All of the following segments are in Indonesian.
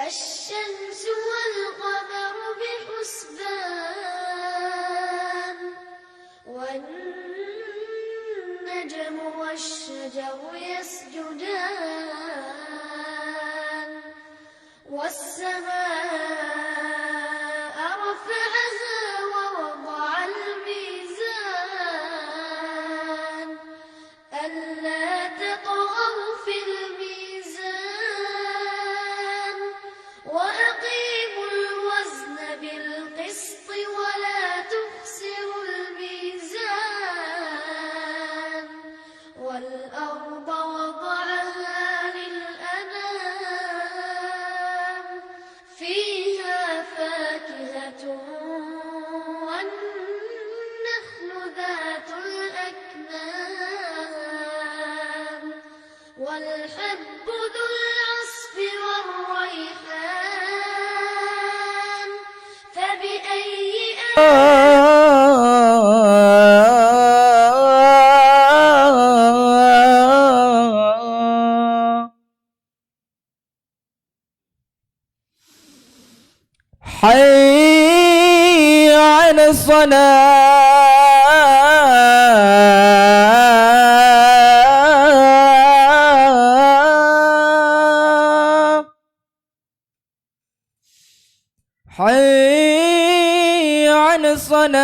الشمس والقمر بحسبان والنجم والشجر يسجدان والسماء رفعها ووضع الميزان ألا تطغوا في الميزان وأقيموا الوزن بالقسط ولا تخسروا الميزان والأرض وضعها للأنام فيها فاكهة والنخل ذات الأكمام والحب ذو العصف والريحان فبأي حي على الصلاة حي على الصلاة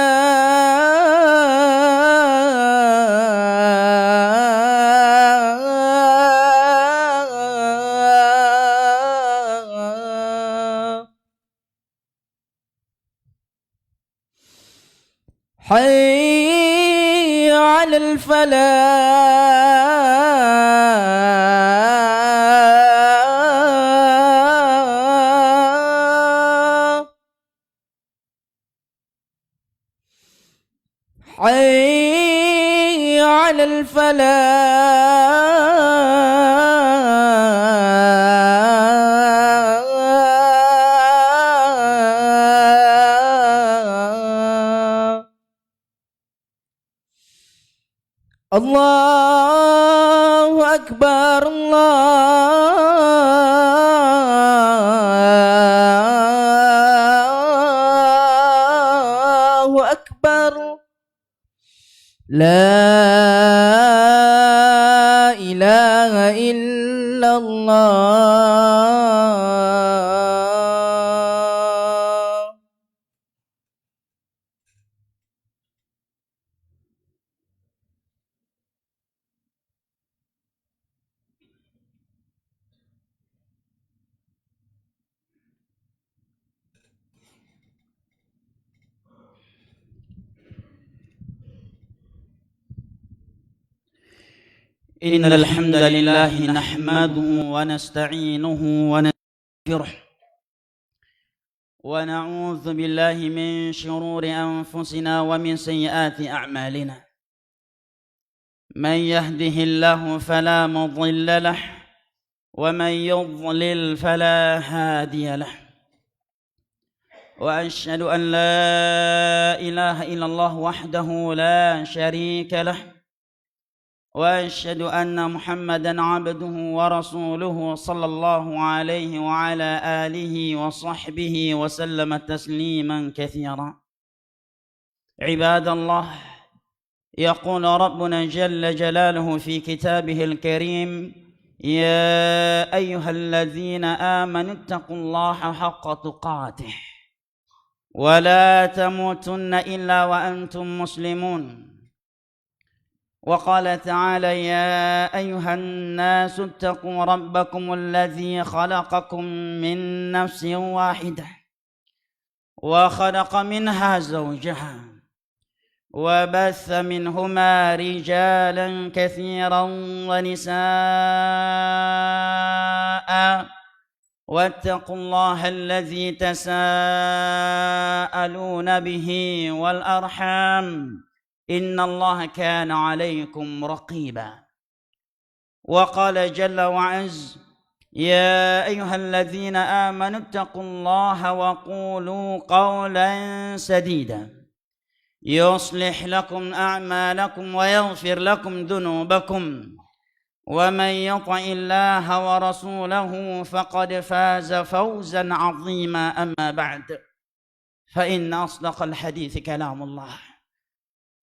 حي على الفلاح حي على الفلاح الله أكبر الله أكبر لا إله إلا الله. إن الحمد لله نحمده ونستعينه ونستغفره ونعوذ بالله من شرور أنفسنا ومن سيئات أعمالنا من يهده الله فلا مضل له ومن يضلل فلا هادي له وأشهد أن لا إله إلا الله وحده لا شريك له وأشهد أن محمدًا عبده ورسوله صلى الله عليه وعلى آله وصحبه وسلم تسليمًا كثيرًا. عباد الله، يقول ربنا جل جلاله في كتابه الكريم: يا أيها الذين آمنوا اتقوا الله حق تقاته ولا تموتن إلا وأنتم مسلمون. وقال تعالى: يا أيها الناس اتقوا ربكم الذي خلقكم من نفس واحدة وخلق منها زوجها وبث منهما رجالا كثيرا ونساء واتقوا الله الذي تساءلون به والأرحام إن الله كان عليكم رقيبا. وقال جل وعز: يا أيها الذين آمنوا اتقوا الله وقولوا قولا سديدا يصلح لكم أعمالكم ويغفر لكم ذنوبكم ومن يطع الله ورسوله فقد فاز فوزا عظيما. أما بعد، فإن أصدق الحديث كلام الله،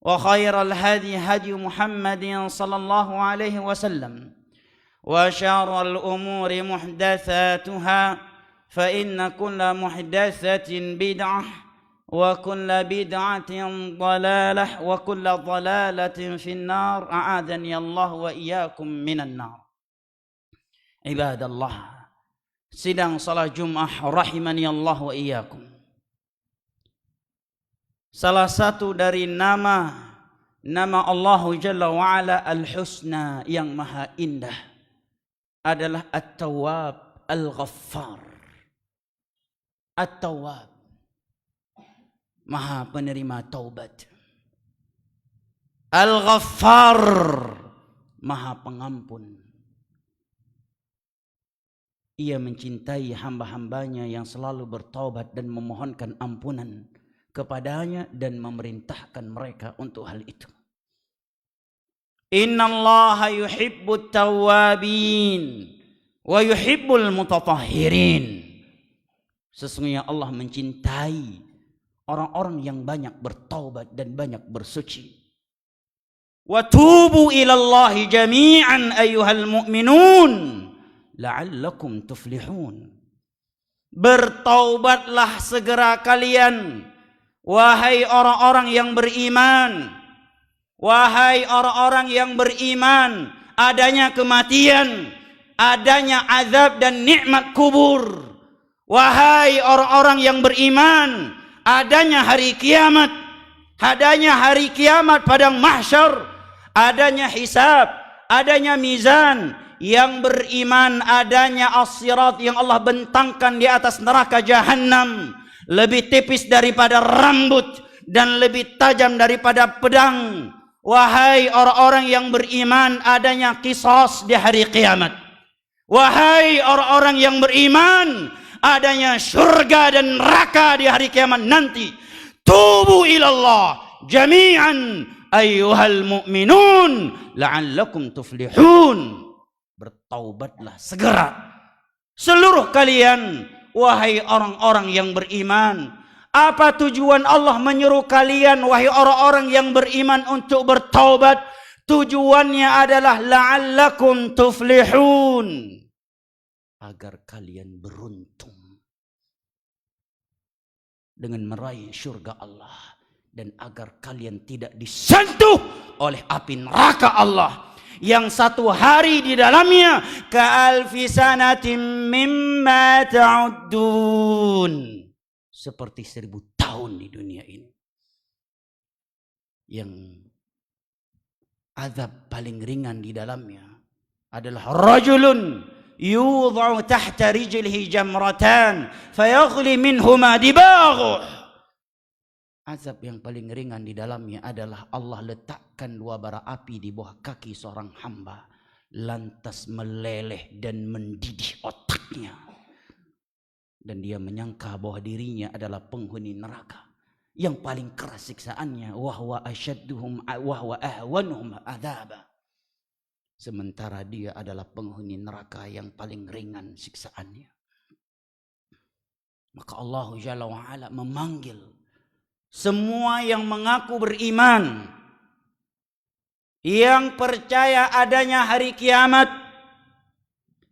وخير الهدي هدي محمد صلى الله عليه وسلم، وشر الأمور محدثاتها، فإن كل محدثة بدعة وكل بدعة ضلالة وكل ضلالة في النار. أعاذني الله وإياكم من النار. عباد الله، sidang salat Jumat rahimani Allah wa iyyakum. Salah satu dari nama Allah Jalla wa Ala Al-Husna yang maha indah adalah At-Tawwab Al-Ghaffar. At-Tawwab, maha penerima taubat. Al-Ghaffar, maha pengampun. Ia mencintai hamba-hambanya yang selalu bertaubat dan memohonkan ampunan kepadanya dan memerintahkan mereka untuk hal itu. Innallaha yuhibbut tawwabin wa yuhibbul mutatahhirin. Sesungguhnya Allah mencintai orang-orang yang banyak bertaubat dan banyak bersuci. Wa tubu ilallahi jami'an ayyuhal mu'minun la'allakum tuflihun. Bertaubatlah segera kalian, wahai orang-orang yang beriman. Wahai orang-orang yang beriman, adanya kematian, adanya azab dan nikmat kubur. Wahai orang-orang yang beriman, adanya hari kiamat, adanya hari kiamat padang mahsyar, adanya hisab, adanya mizan. Yang beriman adanya as-sirat yang Allah bentangkan di atas neraka jahanam, lebih tipis daripada rambut dan lebih tajam daripada pedang. Wahai orang-orang yang beriman, adanya qisas di hari kiamat. Wahai orang-orang yang beriman, adanya surga dan neraka di hari kiamat nanti. Tubu ilallah jami'an ayyuhal mu'minun la'allakum tuflihun. Bertaubatlah segera seluruh kalian, wahai orang-orang yang beriman. Apa tujuan Allah menyuruh kalian, wahai orang-orang yang beriman, untuk bertaubat? Tujuannya adalah la'allakum tuflihun, agar kalian beruntung dengan meraih syurga Allah, dan agar kalian tidak disentuh oleh api neraka Allah yang satu hari di dalamnya ka'alfi sanatin mimma ta'uddun, seperti 1000 tahun di dunia ini. Yang azab paling ringan di dalamnya adalah rajulun yudha'u tahta rijlihi jamratan fayaghli minhuma dibaghuh. Azab yang paling ringan di dalamnya adalah Allah letakkan 2 bara api di bawah kaki seorang hamba, lantas meleleh dan mendidih otaknya, dan dia menyangka bahwa dirinya adalah penghuni neraka yang paling keras siksaannya, wahwa asyadduhum wahwa ahwanuhum adzaba, sementara dia adalah penghuni neraka yang paling ringan siksaannya. Maka Allah Jalla wa Ala memanggil semua yang mengaku beriman, yang percaya adanya hari kiamat,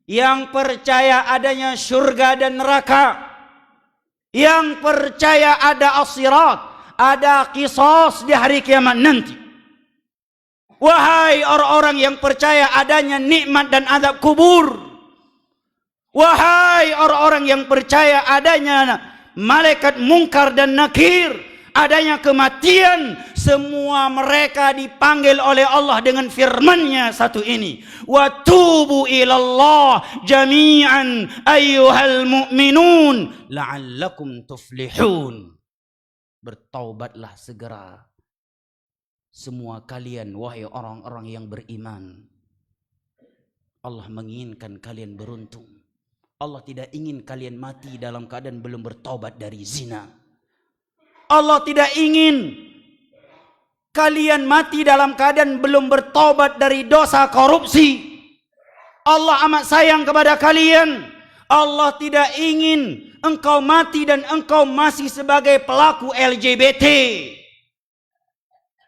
yang percaya adanya surga dan neraka, yang percaya ada as-sirat, ada qisas di hari kiamat nanti. Wahai orang-orang yang percaya adanya nikmat dan azab kubur, wahai orang-orang yang percaya adanya malaikat mungkar dan nakir, adanya kematian, semua mereka dipanggil oleh Allah dengan firman-Nya satu ini, wa tubu ilallah jami'an ayyuhal mu'minun la'allakum tuflihun. Bertaubatlah segera semua kalian wahai orang-orang yang beriman. Allah menginginkan kalian beruntung. Allah tidak ingin kalian mati dalam keadaan belum bertaubat dari zina. Allah tidak ingin kalian mati dalam keadaan belum bertaubat dari dosa korupsi. Allah amat sayang kepada kalian. Allah tidak ingin engkau mati dan engkau masih sebagai pelaku LGBT.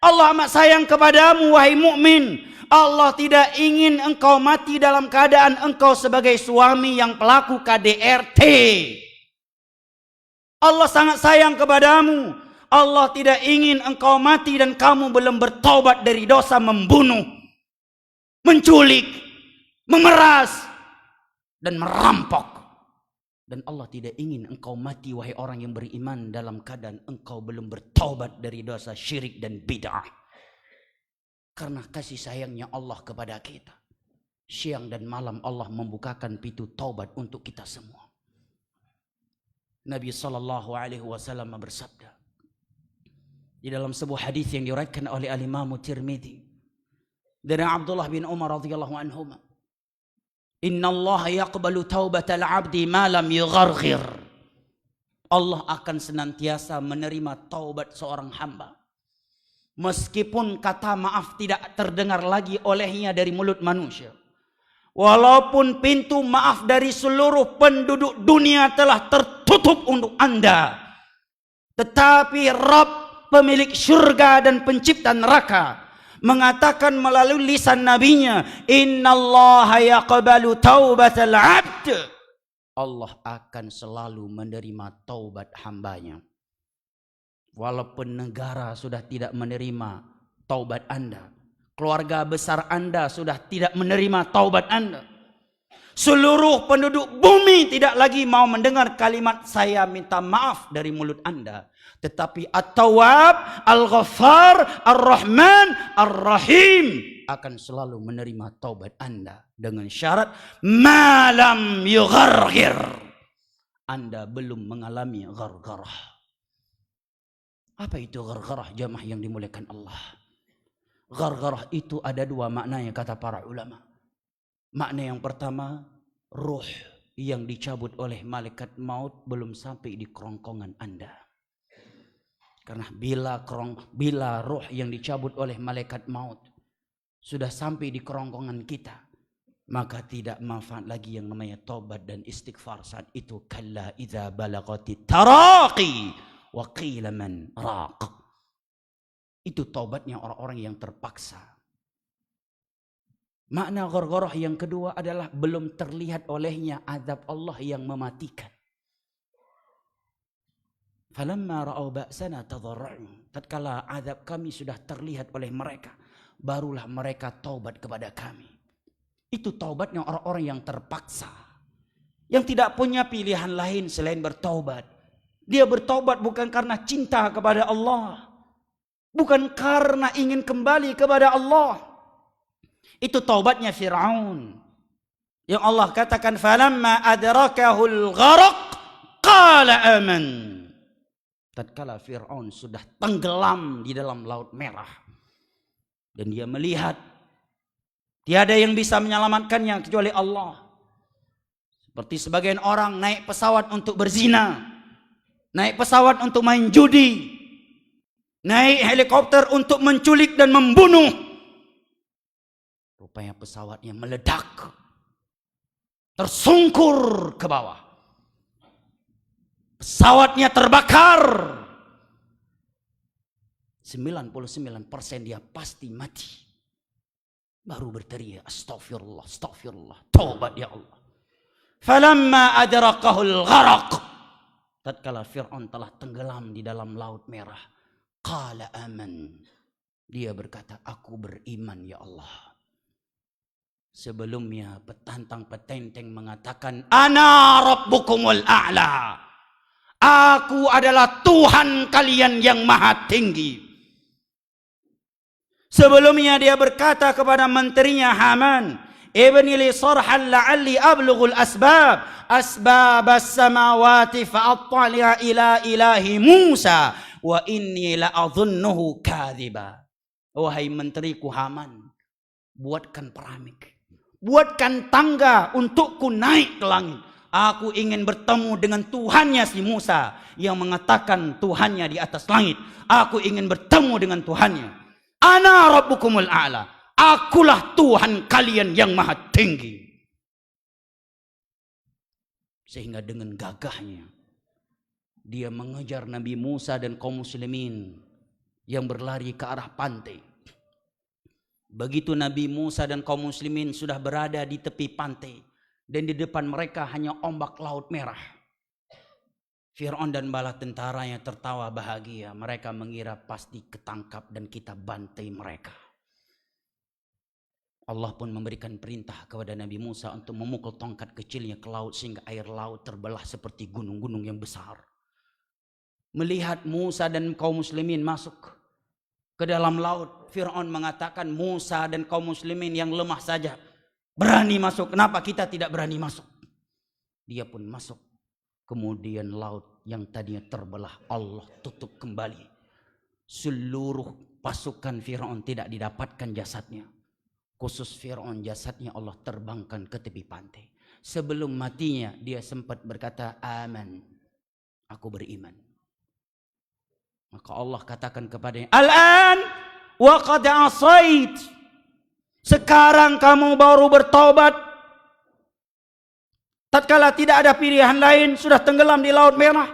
Allah amat sayang kepadamu wahai mukmin. Allah tidak ingin engkau mati dalam keadaan engkau sebagai suami yang pelaku KDRT. Allah sangat sayang kepadamu. Allah tidak ingin engkau mati dan kamu belum bertaubat dari dosa membunuh, menculik, memeras, dan merampok. Dan Allah tidak ingin engkau mati wahai orang yang beriman dalam keadaan engkau belum bertaubat dari dosa syirik dan bid'ah. Karena kasih sayangnya Allah kepada kita, siang dan malam Allah membukakan pintu taubat untuk kita semua. Nabi SAW bersabda di dalam sebuah hadis yang diriwayatkan oleh Al-Imam Tirmidzi dari Abdullah bin Umar radhiyallahu anhuma, Inna Allah yaqbalu taubatal abdi ma lam yugharghir. Allah akan senantiasa menerima taubat seorang hamba meskipun kata maaf tidak terdengar lagi olehnya dari mulut manusia. Walaupun pintu maaf dari seluruh penduduk dunia telah tertutup untuk Anda, tetapi Rabb pemilik syurga dan pencipta neraka mengatakan melalui lisan nabinya, innallaha yaqbalu taubatal abd. Allah akan selalu menerima taubat hambanya. Walaupun negara sudah tidak menerima taubat Anda, keluarga besar Anda sudah tidak menerima taubat Anda, seluruh penduduk bumi tidak lagi mau mendengar kalimat saya minta maaf dari mulut Anda, tetapi At-Tawwab, Al-Ghaffar, Ar-Rahman, Ar-Rahim akan selalu menerima taubat Anda dengan syarat malam yugharghir, Anda belum mengalami ghargharah. Apa itu ghargharah jamaah yang dimuliakan Allah? Ghargharah itu ada dua maknanya kata para ulama. Makna yang pertama, ruh yang dicabut oleh malaikat maut belum sampai di kerongkongan Anda. Karena bila ruh yang dicabut oleh malaikat maut sudah sampai di kerongkongan kita, maka tidak manfaat lagi yang namanya taubat dan istighfar saat itu. Kalla idza balagati taraqi wa qila man raq. Itu taubatnya orang-orang yang terpaksa. Makna ghargharah yang kedua adalah belum terlihat olehnya azab Allah yang mematikan. Falamma ra'au ba'sana tadarra'u. Tatkala azab kami sudah terlihat oleh mereka, barulah mereka taubat kepada kami. Itu taubatnya orang-orang yang terpaksa, yang tidak punya pilihan lain selain bertaubat. Dia bertaubat bukan karena cinta kepada Allah, bukan karena ingin kembali kepada Allah. Itu taubatnya Fir'aun yang Allah katakan falamma adrakahul gharaq qala aman. Tatkala Fir'aun sudah tenggelam di dalam laut merah dan dia melihat tiada yang bisa menyelamatkannya kecuali Allah. Seperti sebagian orang naik pesawat untuk berzina, naik pesawat untuk main judi, naik helikopter untuk menculik dan membunuh. Rupanya pesawatnya meledak, tersungkur ke bawah. Pesawatnya terbakar. 99% dia pasti mati. Baru berteriak, astagfirullah, astagfirullah, taubat ya Allah. Falamma adrakahul gharaq. Tatkala Fir'aun telah tenggelam di dalam laut merah, qala aman. Dia berkata, aku beriman ya Allah. Sebelumnya petantang petenteng mengatakan, ana rabbukumul a'la. Aku adalah Tuhan kalian yang maha tinggi. Sebelumnya dia berkata kepada menterinya Haman, ibni li sarhan la'alli ablughul asbab as-samawati fa'attali'a ila ilahi Musa wa inni la'adhunnuhu kadhiba. Wahai menteriku Haman, buatkan peramik, buatkan tangga untukku naik ke langit. Aku ingin bertemu dengan Tuhannya si Musa yang mengatakan Tuhannya di atas langit. Aku ingin bertemu dengan Tuhannya. Ana rabbukumul a'la. Akulah Tuhan kalian yang maha tinggi. Sehingga dengan gagahnya dia mengejar Nabi Musa dan kaum muslimin yang berlari ke arah pantai. Begitu Nabi Musa dan kaum muslimin sudah berada di tepi pantai dan di depan mereka hanya ombak laut merah, Fir'aun dan bala tentaranya tertawa bahagia. Mereka mengira pasti ketangkap dan kita bantai mereka. Allah pun memberikan perintah kepada Nabi Musa untuk memukul tongkat kecilnya ke laut sehingga air laut terbelah seperti gunung-gunung yang besar. Melihat Musa dan kaum muslimin masuk ke dalam laut, Fir'aun mengatakan Musa dan kaum muslimin yang lemah saja berani masuk. Kenapa kita tidak berani masuk? Dia pun masuk. Kemudian laut yang tadinya terbelah Allah tutup kembali. Seluruh pasukan Fir'aun tidak didapatkan jasadnya. Khusus Fir'aun jasadnya Allah terbangkan ke tepi pantai. Sebelum matinya dia sempat berkata, aman, aku beriman. Maka Allah katakan kepadanya, al-an wa qad asait. Sekarang kamu baru bertaubat. Tatkala tidak ada pilihan lain, sudah tenggelam di laut merah.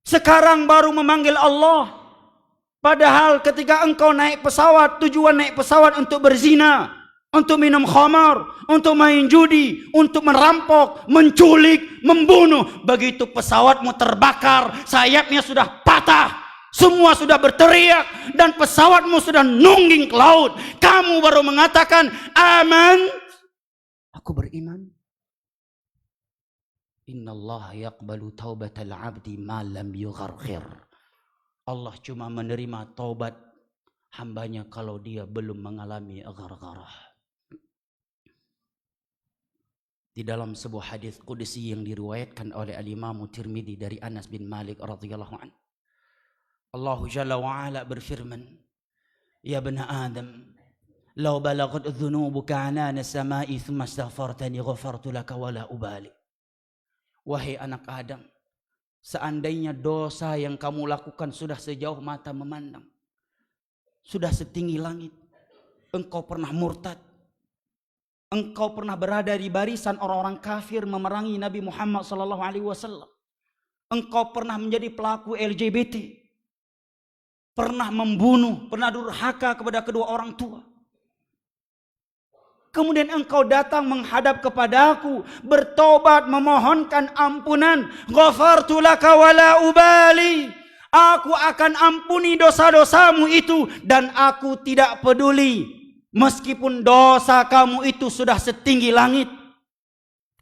Sekarang baru memanggil Allah. Padahal ketika engkau naik pesawat, tujuan naik pesawat untuk berzina, untuk minum khamar, untuk main judi, untuk merampok, menculik, membunuh. Begitu pesawatmu terbakar, sayapnya sudah patah, semua sudah berteriak, dan pesawatmu sudah nungging ke laut. Kamu baru mengatakan, aman, aku beriman. Innallaha yaqbalu taubatal abdi ma lam yugharghir. Allah cuma menerima taubat hambanya kalau dia belum mengalami ghargharah. Di dalam sebuah hadis qudsi yang diriwayatkan oleh al-Imam Tirmidzi dari Anas bin Malik radhiyallahu anhu, Allah Jalla wa Ala berfirman, ya bani Adam, law balagat dhunubuka anana samai thumma astaghfartani ghafartu laka wala ubali. Wahai anak Adam, seandainya dosa yang kamu lakukan sudah sejauh mata memandang, sudah setinggi langit, engkau pernah murtad, engkau pernah berada di barisan orang-orang kafir memerangi Nabi Muhammad SAW, engkau pernah menjadi pelaku LGBT, pernah membunuh, pernah durhaka kepada kedua orang tua. Kemudian engkau datang menghadap kepadaku, bertobat, memohonkan ampunan. Ghafartu laka wala ubali. Aku akan ampuni dosa-dosamu itu dan aku tidak peduli. Meskipun dosa kamu itu sudah setinggi langit.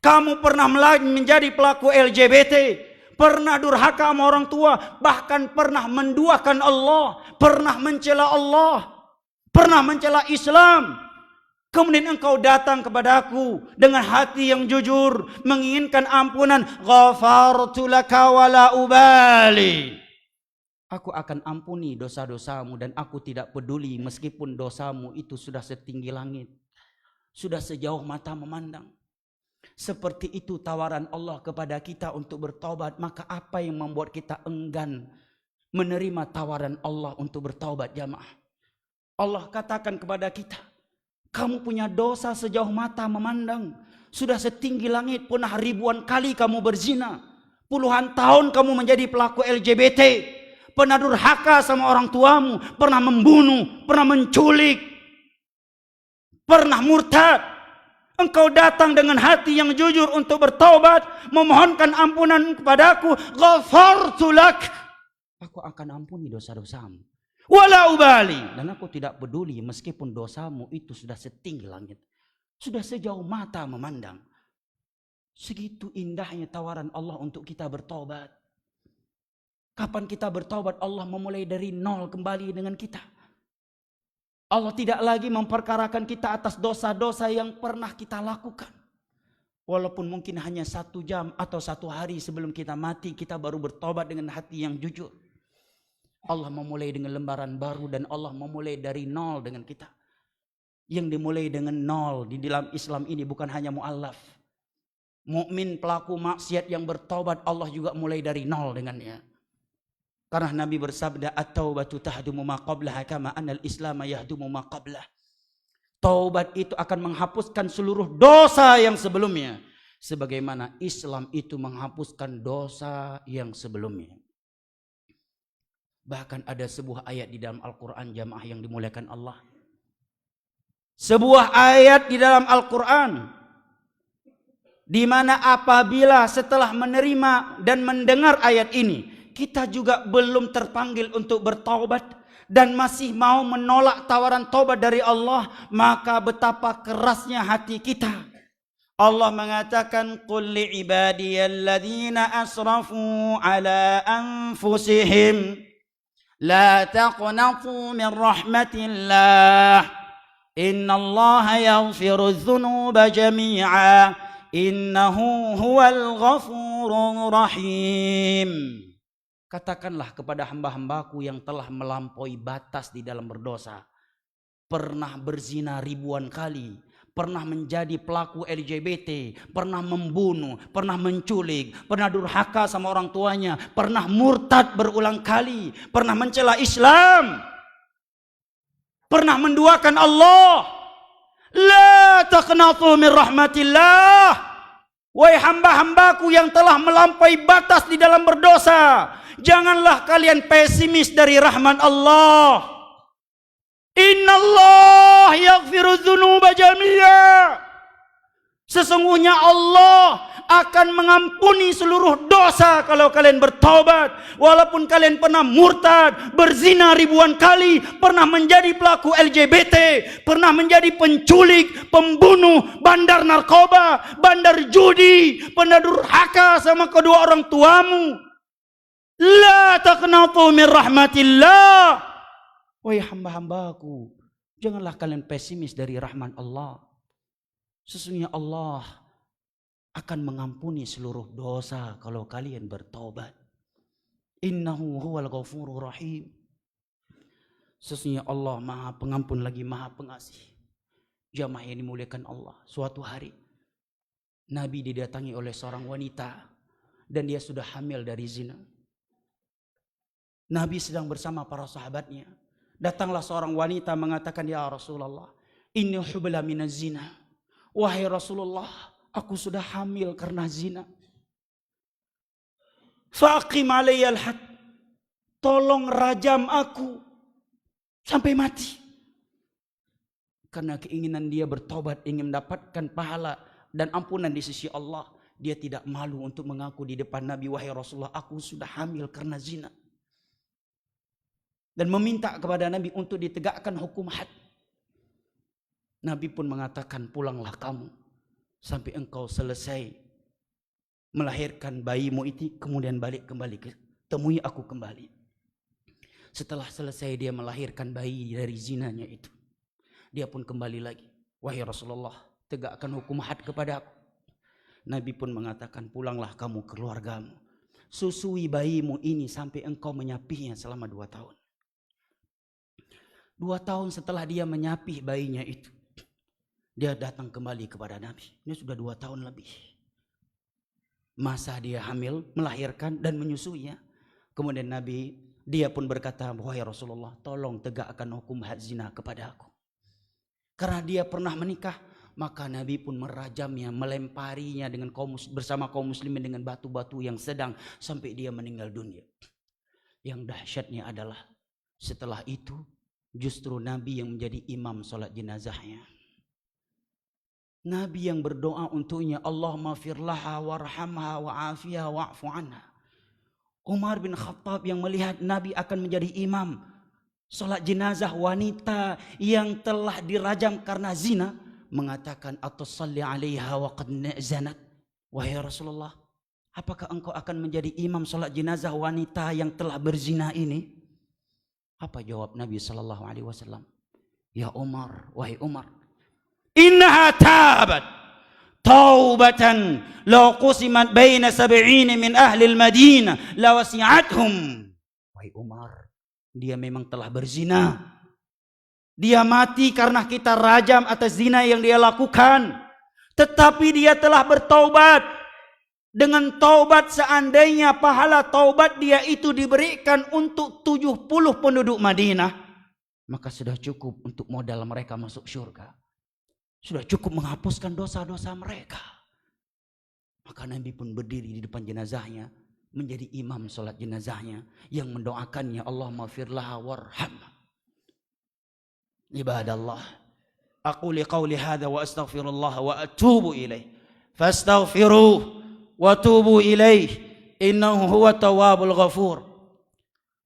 Kamu pernah menjadi pelaku LGBT, pernah durhaka sama orang tua, bahkan pernah menduakan Allah, pernah mencela Allah, pernah mencela Islam. Kemudian engkau datang kepadaku dengan hati yang jujur, menginginkan ampunan. Ghafartu laka wala ubali. Aku akan ampuni dosa-dosamu dan aku tidak peduli meskipun dosamu itu sudah setinggi langit, sudah sejauh mata memandang. Seperti itu tawaran Allah kepada kita untuk bertaubat. Maka apa yang membuat kita enggan menerima tawaran Allah untuk bertaubat, jamaah? Allah katakan kepada kita, kamu punya dosa sejauh mata memandang, sudah setinggi langit, pernah ribuan kali kamu berzina, puluhan tahun kamu menjadi pelaku LGBT, pernah durhaka sama orang tuamu, pernah membunuh, pernah menculik, pernah murtad. Engkau datang dengan hati yang jujur untuk bertaubat, memohonkan ampunan kepadaku. Ghafartu lak, aku akan ampuni dosa-dosamu. Wala ubali, dan aku tidak peduli meskipun dosamu itu sudah setinggi langit, sudah sejauh mata memandang. Segitu indahnya tawaran Allah untuk kita bertobat. Kapan kita bertobat? Allah memulai dari nol kembali dengan kita. Allah tidak lagi memperkarakan kita atas dosa-dosa yang pernah kita lakukan. Walaupun mungkin hanya 1 jam atau 1 hari sebelum kita mati, kita baru bertobat dengan hati yang jujur. Allah memulai dengan lembaran baru dan Allah memulai dari nol dengan kita. Yang dimulai dengan nol di dalam Islam ini bukan hanya mu'allaf. Mukmin pelaku maksiat yang bertobat Allah juga mulai dari nol dengannya. Karena Nabi bersabda, at-taubatu tahdumu ma qablaha kama anal islam yahdumu ma qablah. Taubat itu akan menghapuskan seluruh dosa yang sebelumnya, sebagaimana Islam itu menghapuskan dosa yang sebelumnya. Bahkan ada sebuah ayat di dalam Al-Quran, jamaah yang dimuliakan Allah. Sebuah ayat di dalam Al-Quran, di mana apabila setelah menerima dan mendengar ayat ini, kita juga belum terpanggil untuk bertaubat dan masih mau menolak tawaran taubat dari Allah, maka betapa kerasnya hati kita. Allah mengatakan, qul li ibadiyalladzina asrafu ala anfusihim la taqnatu min rahmatillah innallaha yaghfiru dzunuba jami'a innahu huwal ghafurur rahim. Katakanlah kepada hamba-hambaku yang telah melampaui batas di dalam berdosa, pernah berzina ribuan kali, pernah menjadi pelaku LGBT, pernah membunuh, pernah menculik, pernah durhaka sama orang tuanya, pernah murtad berulang kali, pernah mencela Islam, pernah menduakan Allah. La taqnatu min rahmatillah. Wahai hamba-hambaku yang telah melampaui batas di dalam berdosa, janganlah kalian pesimis dari rahmat Allah. Innallah yaghfiru dzunuba jami'a. Sesungguhnya Allah akan mengampuni seluruh dosa kalau kalian bertaubat. Walaupun kalian pernah murtad, berzina ribuan kali, pernah menjadi pelaku LGBT, pernah menjadi penculik, pembunuh, bandar narkoba, bandar judi, pernah durhaka sama kedua orang tuamu. La taqnatu min rahmatillah. Wahai hamba-hambaku, janganlah kalian pesimis dari rahmat Allah. Sesungguhnya Allah akan mengampuni seluruh dosa kalau kalian bertobat. Innahu huwal ghafurur rahim. Sesungguhnya Allah Maha Pengampun lagi Maha Pengasih. Jamaah yang dimuliakan Allah, suatu hari Nabi didatangi oleh seorang wanita dan dia sudah hamil dari zina. Nabi sedang bersama para sahabatnya. Datanglah seorang wanita mengatakan, ya Rasulullah, inni hubla minaz zina. Wahai Rasulullah, aku sudah hamil karena zina. Faqim alayyal had. Tolong rajam aku sampai mati. Karena keinginan dia bertobat, ingin mendapatkan pahala dan ampunan di sisi Allah, dia tidak malu untuk mengaku di depan Nabi, wahai Rasulullah, aku sudah hamil karena zina. Dan meminta kepada Nabi untuk ditegakkan hukum had. Nabi pun mengatakan, pulanglah kamu sampai engkau selesai melahirkan bayimu itu, kemudian balik kembali, temui aku kembali. Setelah selesai dia melahirkan bayi dari zinanya itu, dia pun kembali lagi, wahai Rasulullah, tegakkan hukum had kepada aku. Nabi pun mengatakan, pulanglah kamu ke keluargamu, susui bayimu ini sampai engkau menyapihnya selama 2 tahun. 2 tahun setelah dia menyapih bayinya itu, dia datang kembali kepada Nabi. Ini sudah 2 tahun lebih. Masa dia hamil, melahirkan dan menyusuinya. Kemudian Nabi, dia pun berkata, wahai Rasulullah, tolong tegakkan hukum had zina kepada aku. Karena dia pernah menikah, maka Nabi pun merajamnya, melemparinya dengan bersama kaum muslimin dengan batu-batu yang sedang sampai dia meninggal dunia. Yang dahsyatnya adalah setelah itu justru Nabi yang menjadi imam sholat jenazahnya. Nabi yang berdoa untuknya, Allahumma firlaha warhamha wa'afiha wa'fu anha. Umar bin Khattab yang melihat Nabi akan menjadi imam sholat jenazah wanita yang telah dirajam karena zina, mengatakan, atusalli alaiha wa qad zanat. Wahai Rasulullah, apakah engkau akan menjadi imam salat jenazah wanita yang telah berzina ini? Apa jawab Nabi sallallahu alaihi wasallam? Ya Umar, wahai Umar, innaha tabat taubatan law qusimat baina 70 min ahli al-Madinah la wasi'athum. Wahai Umar, dia memang telah berzina. Dia mati karena kita rajam atas zina yang dia lakukan. Tetapi dia telah bertaubat. Dengan taubat, seandainya pahala taubat dia itu diberikan untuk 70 penduduk Madinah, maka sudah cukup untuk modal mereka masuk surga. Sudah cukup menghapuskan dosa-dosa mereka. Maka Nabi pun berdiri di depan jenazahnya, menjadi imam salat jenazahnya, yang mendoakannya, Allahumma firlaha warhamha. Ibadallah, aquli qawli hadha wa astaghfirullah wa atubu ilaih. Fastaghfiruh wa tubu ilaih, innahu huwa tawwabul ghafur.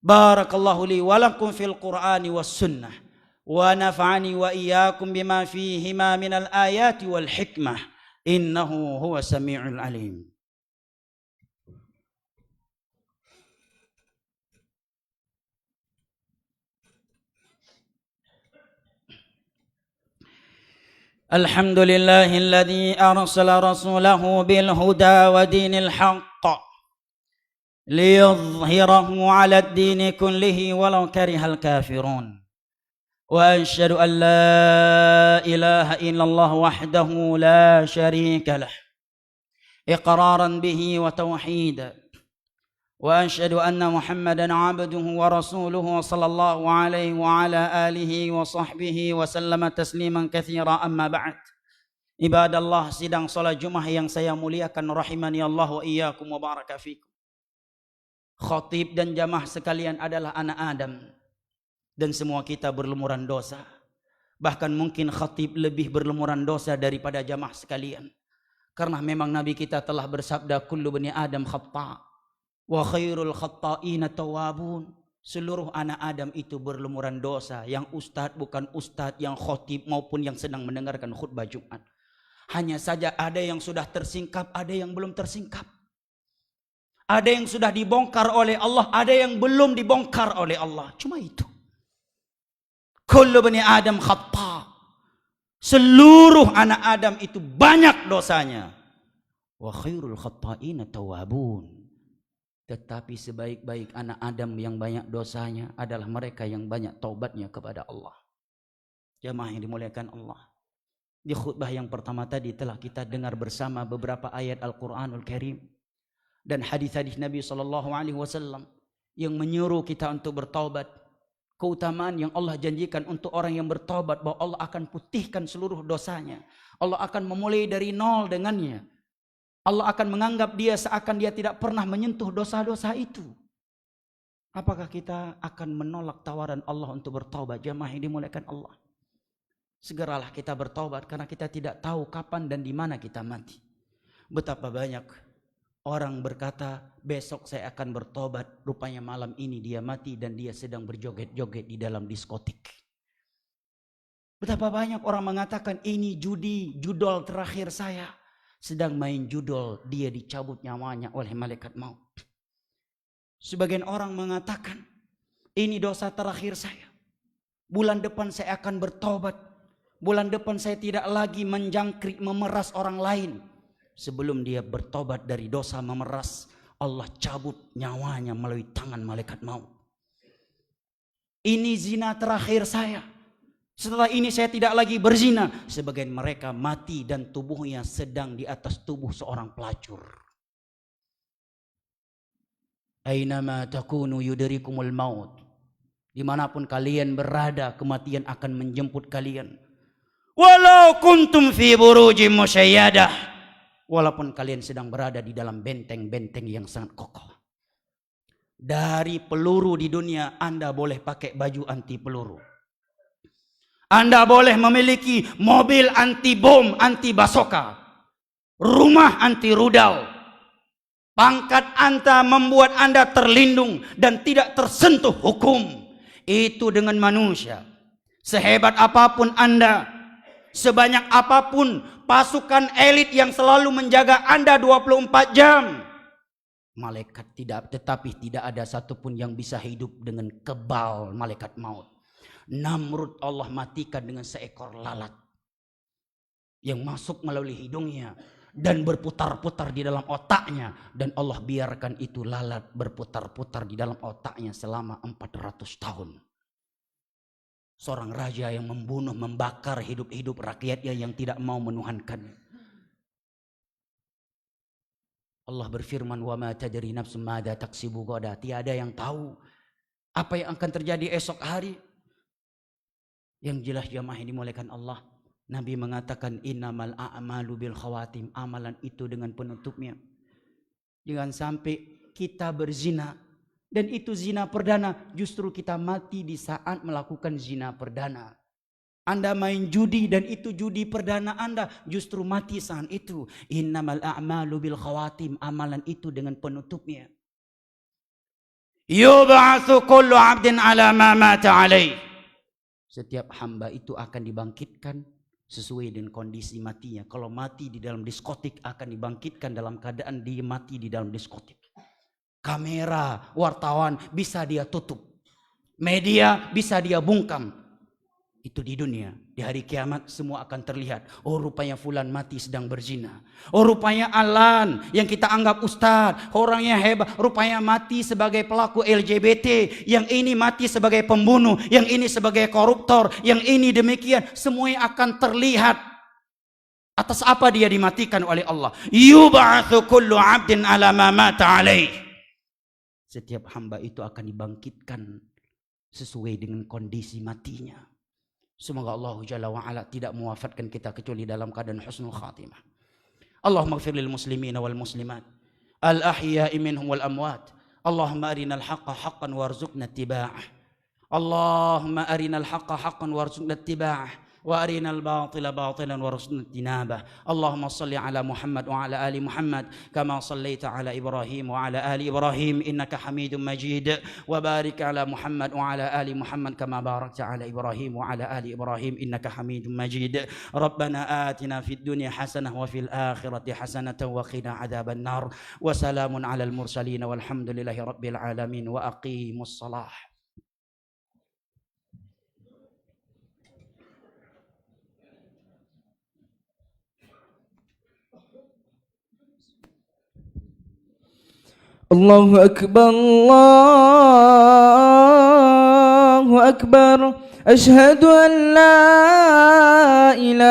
Barakallahu li wa lakum fil Qur'ani was sunnah, wa nafa'ani wa iyyakum bima fihima minal ayati wal hikmah, innahu huwa sami'ul alim. الحمد لله الذي أرسل رسوله بالهدى ودين الحق ليظهره على الدين كله ولو كره الكافرون وأشهد أن لا إله إلا الله وحده لا شريك له إقرارا به وتوحيدا وأشهد أن محمدا عبده ورسوله صلى الله عليه وعلى آله وصحبه وسلم تسليما كثيرا. أما بعد, ibadallah, sidang salat Jumat yang saya muliakan rahimani Allah wa iyyakum wa baraka fikum. Khatib dan jamaah sekalian adalah anak Adam, dan semua kita berlumuran dosa. Bahkan mungkin khatib lebih berlumuran dosa daripada jamaah sekalian, karena memang Nabi kita telah bersabda, kullu bani Adam khata' wa khairul khatta'ina tawwabun. Seluruh anak Adam itu berlumuran dosa, yang ustadz bukan ustadz, yang khotib maupun yang sedang mendengarkan khutbah Jumat. Hanya saja ada yang sudah tersingkap, ada yang belum tersingkap. Ada yang sudah dibongkar oleh Allah, ada yang belum dibongkar oleh Allah. Cuma itu. Kullu bani Adam khata'. Seluruh anak Adam itu banyak dosanya. Wa khairul khatta'ina tawwabun. Tetapi sebaik-baik anak Adam yang banyak dosanya adalah mereka yang banyak taubatnya kepada Allah. Jamaah yang dimuliakan Allah, di khutbah yang pertama tadi telah kita dengar bersama beberapa ayat Al-Quranul Karim dan hadis-hadis Nabi SAW yang menyuruh kita untuk bertaubat. Keutamaan yang Allah janjikan untuk orang yang bertaubat, bahwa Allah akan putihkan seluruh dosanya. Allah akan memulai dari nol dengannya. Allah akan menganggap dia seakan dia tidak pernah menyentuh dosa-dosa itu. Apakah kita akan menolak tawaran Allah untuk bertaubat? Jamaah yang dimuliakan Allah, segeralah kita bertaubat, karena kita tidak tahu kapan dan di mana kita mati. Betapa banyak orang berkata, besok saya akan bertobat, rupanya malam ini dia mati dan dia sedang berjoget-joget di dalam diskotik. Betapa banyak orang mengatakan, ini judi, judol terakhir saya. Sedang main judol, dia dicabut nyawanya oleh malaikat maut. Sebagian orang mengatakan, ini dosa terakhir saya. Bulan depan saya akan bertobat. Bulan depan saya tidak lagi menjangkrik, memeras orang lain. Sebelum dia bertobat dari dosa memeras, Allah cabut nyawanya melalui tangan malaikat maut. Ini zina terakhir saya. Setelah ini saya tidak lagi berzina. Sebagian mereka mati dan tubuhnya sedang di atas tubuh seorang pelacur. Ainama takunu yudrikumul maut. Dimanapun kalian berada, kematian akan menjemput kalian. Walau kuntum fi burujim musayyadah. Walaupun kalian sedang berada di dalam benteng-benteng yang sangat kokoh. Dari peluru di dunia, Anda boleh pakai baju anti peluru. Anda boleh memiliki mobil anti bom, anti basoka, rumah anti rudal. Pangkat Anda membuat Anda terlindung dan tidak tersentuh hukum. Itu dengan manusia. Sehebat apapun Anda, sebanyak apapun pasukan elit yang selalu menjaga Anda 24 jam. Malaikat tetapi tidak ada satupun yang bisa hidup dengan kebal malaikat maut. Namrud Allah matikan dengan seekor lalat yang masuk melalui hidungnya dan berputar-putar di dalam otaknya, dan Allah biarkan itu lalat berputar-putar di dalam otaknya selama 400 tahun. Seorang raja yang membunuh, membakar hidup-hidup rakyatnya yang tidak mau menuhankan. Allah berfirman, wa ma tadri nafsun madza taksibu ghadan. Tiada yang tahu apa yang akan terjadi esok hari. Yang jelas jamaah yang dimuliakan Allah, Nabi mengatakan innamal a'malu bil khawatim, amalan itu dengan penutupnya. Jangan sampai kita berzina dan itu zina perdana, justru kita mati di saat melakukan zina perdana. Anda main judi dan itu judi perdana Anda, justru mati saat itu. Innamal a'malu bil khawatim, amalan itu dengan penutupnya. Yub'atsu kullu 'abdin 'ala ma mata 'alaih. Setiap hamba itu akan dibangkitkan sesuai dengan kondisi matinya. Kalau mati di dalam diskotik, akan dibangkitkan dalam keadaan dia mati di dalam diskotik. Kamera, wartawan bisa dia tutup, media bisa dia bungkam. Itu di dunia. Di hari kiamat semua akan terlihat. Oh, rupanya fulan mati sedang berzina. Oh, rupanya Alan yang kita anggap ustaz, orangnya hebat, rupanya mati sebagai pelaku LGBT. Yang ini mati sebagai pembunuh, yang ini sebagai koruptor, yang ini demikian. Semuanya akan terlihat. Atas apa dia dimatikan oleh Allah? Yub'atsu kullu 'abdin 'ala ma mata 'alaih. Setiap hamba itu akan dibangkitkan sesuai dengan kondisi matinya. Semoga Allah Jalla wa'ala tidak mewafatkan kita kecuali dalam keadaan husnul khatimah. Allahumma ighfir lil muslimina wal muslimat al ahya'i minhum wal amwat. Allahumma arinal haqqa haqqan warzuqna ittiba'ah. Allahumma arinal haqqa haqqan warzuqna ittiba'ah. وأرنا الباطل باطلا وارزقنا اجتنابه. اللهم صل على محمد وعلى آل محمد كما صليت على إبراهيم وعلى آل إبراهيم إنك حميد مجيد. وبارك على محمد وعلى آل محمد كما باركت على إبراهيم وعلى آل إبراهيم إنك حميد مجيد. ربنا آتنا في الدنيا حسنة وفي الآخرة حسنة وقنا عذاب النار. وسلام على المرسلين والحمد لله رب العالمين. وأقيموا الصلاة. الله أكبر الله أكبر أشهد أن لا إله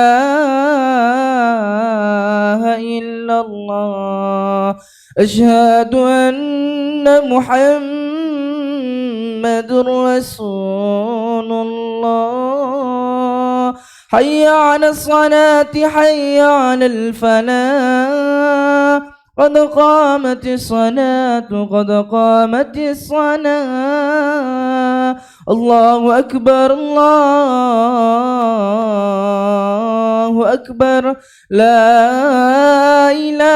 إلا الله أشهد أن محمد رسول الله حي على الصلاة حي على الفلاح قد قامت الصلاة قد قامت الصلاة الله أكبر الله أكبر لا إله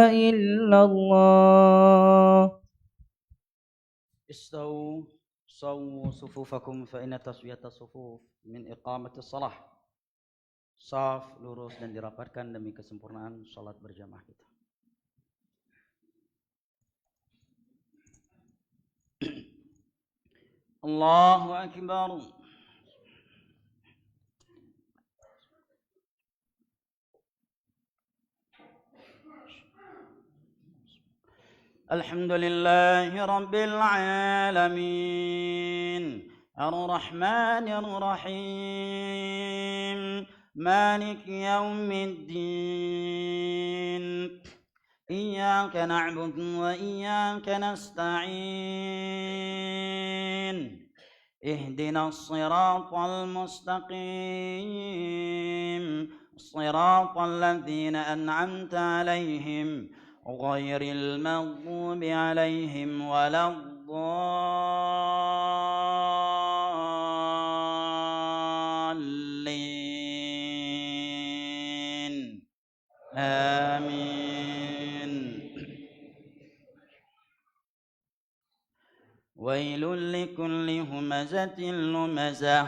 إلا الله. استووا صووا صفوفكم فإن تسوية الصفوف من إقامة الصلاة. Saf lurus dan dirapatkan demi kesempurnaan salat berjamaah kita. Allahu Akbar. Alhamdulillahi Rabbil Alamin Ar-Rahmanir Rahim مالك يوم الدين إياك نعبد وإياك نستعين اهدنا الصراط المستقيم صراط الذين أنعمت عليهم غير المغضوب عليهم ولا آمين. ويل لكل همزة لمزة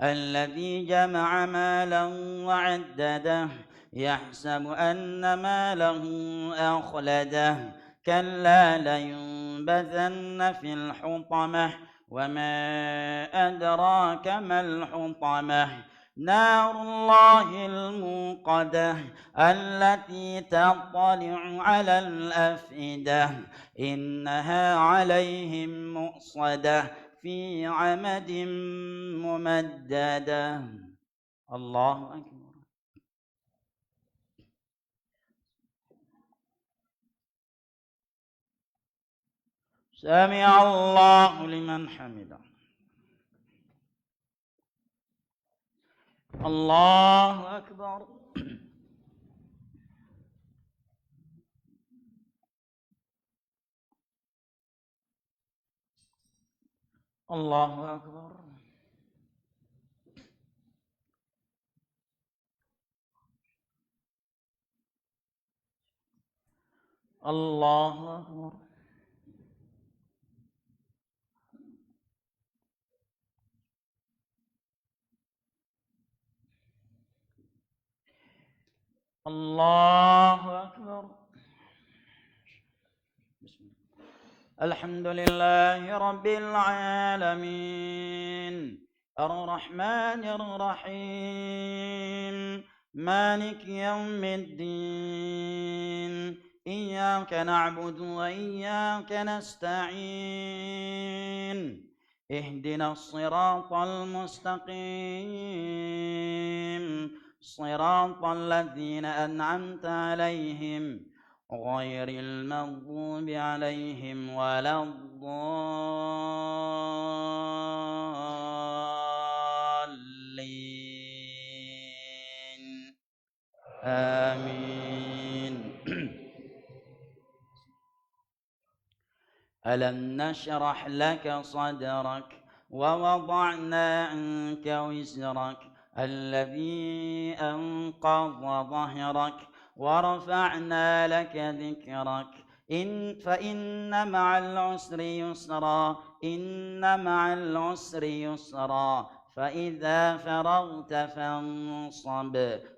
الذي جمع مالا وعدده يحسب أن ماله أخلده كلا لينبذن في الحطمة وما أدراك ما الحطمة نار الله الموقدة التي تطلع على الأفئدة إنها عليهم مؤصدة في عمد ممددة. الله أكبر. سمع الله لمن حمده. الله أكبر. الله أكبر. الله أكبر. الله أكبر. الحمد لله رب العالمين الرحمن الرحيم مالك يوم الدين إياك نعبد وإياك نستعين اهدنا الصراط المستقيم صراط الذين أنعمت عليهم غير المغضوب عليهم ولا الضالين آمين. ألم نشرح لك صدرك ووضعنا عنك وزرك الذي أنقض ظهرك ورفعنا لك ذكرك فإن مع العسر يسرا إن مع العسر يسرا فإذا فرغت فانصب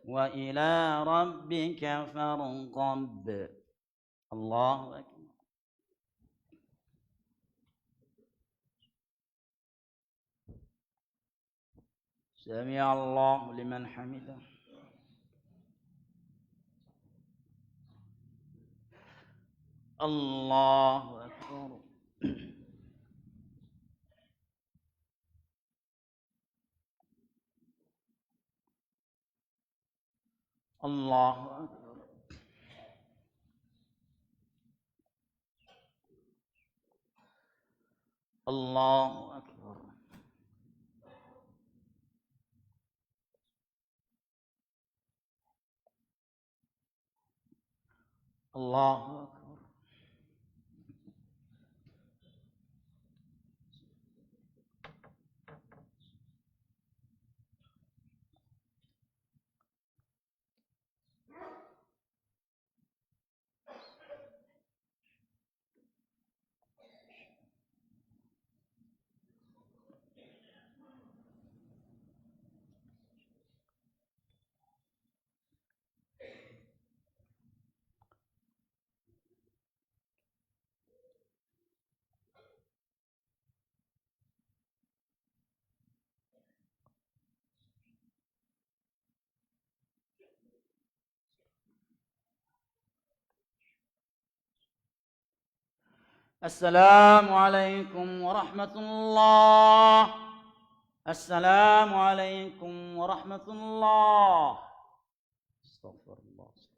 وإلى ربك فارغب. الله أكبر. سمع الله لمن حمده. الله أكبر. الله أكبر. الله أكبر. الله أكبر. السلام عليكم ورحمة الله. السلام عليكم ورحمة الله. استغفر الله.